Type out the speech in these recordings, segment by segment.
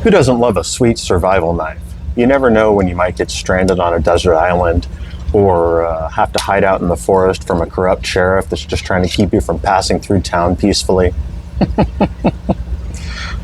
Who doesn't love a sweet survival knife? You never know when you might get stranded on a desert island or have to hide out in the forest from a corrupt sheriff that's just trying to keep you from passing through town peacefully.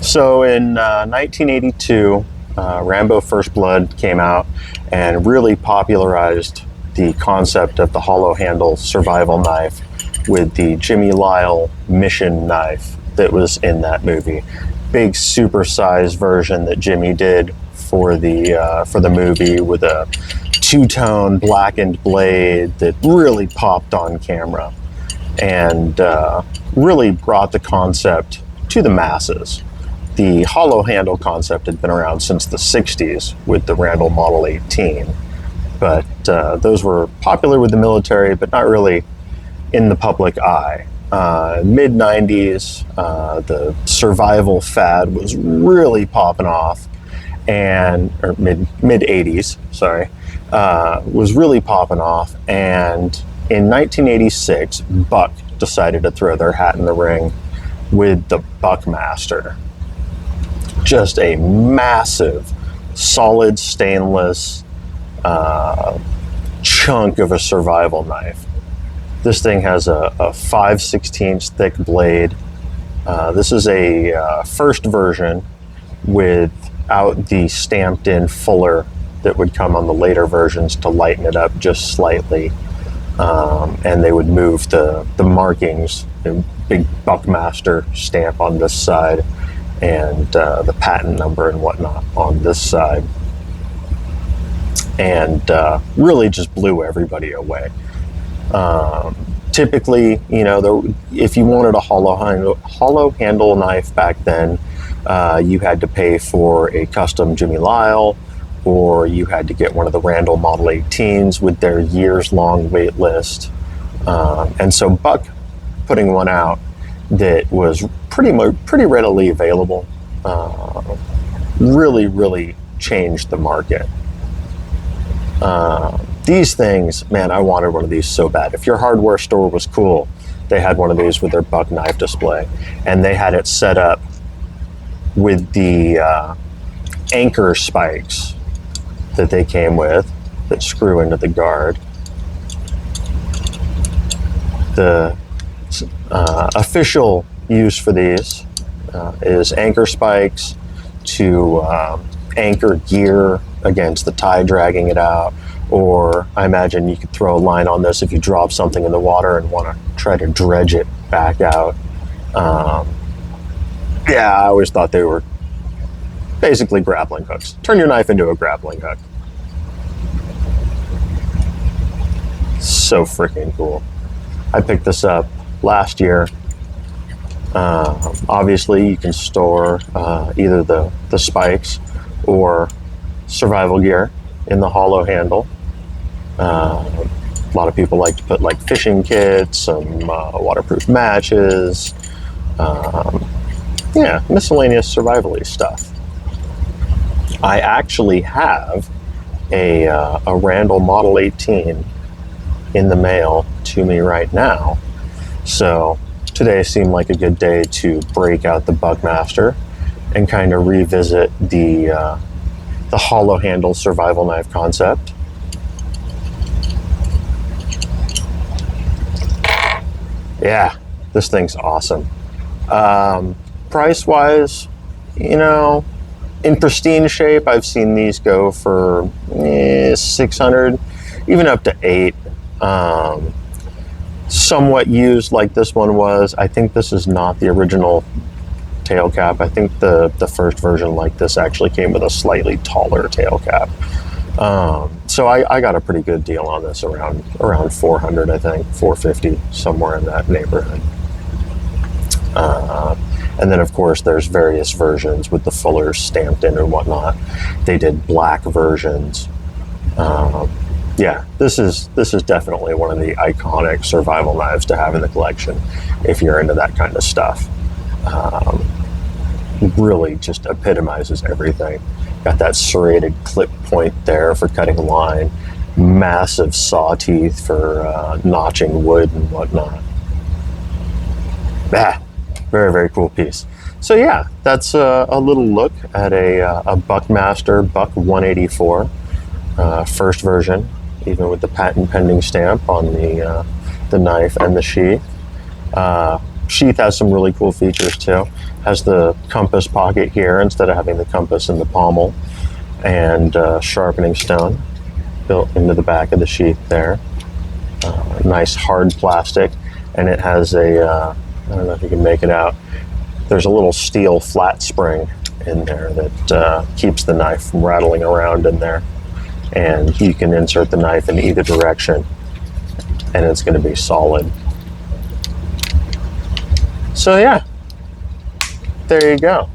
So in 1982, Rambo First Blood came out and really popularized the concept of the hollow handle survival knife with the Jimmy Lyle mission knife that was in that movie. Big supersized version that Jimmy did for the movie with a two-tone blackened blade that really popped on camera and really brought the concept to the masses. The hollow handle concept had been around since the 60s with the Randall Model 18, but those were popular with the military, but not really in the public eye. Mid 90s, the survival fad was really popping off, or mid 80s, sorry, was really popping off. And in 1986, Buck decided to throw their hat in the ring with the Buckmaster. Just a massive, solid stainless chunk of a survival knife. This thing has a 5/16 thick blade. This is a first version without the stamped in fuller that would come on the later versions to lighten it up just slightly. And they would move the markings, the big Buckmaster stamp on this side and the patent number and whatnot on this side. And really just blew everybody away. Typically, if you wanted a hollow handle knife back then, you had to pay for a custom Jimmy Lyle, or you had to get one of the Randall Model 18s with their years-long wait list. And so Buck putting one out that was pretty readily available really changed the market. These things, man, I wanted one of these so bad. If your hardware store was cool, they had one of these with their Buck knife display, and they had it set up with the anchor spikes that they came with that screw into the guard. The official use for these is anchor spikes to anchor gear against the tide dragging it out, or I imagine you could throw a line on this if you drop something in the water and want to try to dredge it back out. Yeah, I always thought they were basically grappling hooks. Turn your knife into a grappling hook. So freaking cool. I picked this up last year. Obviously, you can store either the spikes or survival gear in the hollow handle. A lot of people like to put like fishing kits, some waterproof matches, miscellaneous survival-y stuff. I actually have a Randall Model 18 in the mail to me right now. So today seemed like a good day to break out the Buckmaster and kind of revisit the hollow handle survival knife concept. Yeah, this thing's awesome. Price wise, in pristine shape, I've seen these go for $600, even up to $800. Somewhat used like this one was. I think this is not the original tail cap. I think the first version like this actually came with a slightly taller tail cap. So I got a pretty good deal on this, around $400, I think, $450, somewhere in that neighborhood. And then of course there's various versions with the fullers stamped in and whatnot. They did black versions. Yeah, this is definitely one of the iconic survival knives to have in the collection if you're into that kind of stuff. Really just epitomizes everything. Got that serrated clip point there for cutting line, massive saw teeth for notching wood and whatnot. Very, very cool piece. So yeah, that's a little look at a Buckmaster Buck 184 first version, even with the patent pending stamp on the knife and the sheath. Sheath has some really cool features too. Has the compass pocket here instead of having the compass in the pommel, and sharpening stone built into the back of the sheath there. Nice hard plastic, and it has I don't know if you can make it out. There's a little steel flat spring in there that keeps the knife from rattling around in there. And you can insert the knife in either direction and it's going to be solid. So yeah, there you go.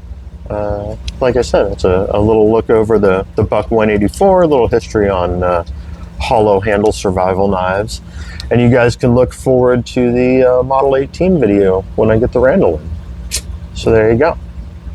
Like I said, it's a little look over the Buck 184, a little history on hollow handle survival knives. And you guys can look forward to the Model 18 video when I get the Randall in. So there you go.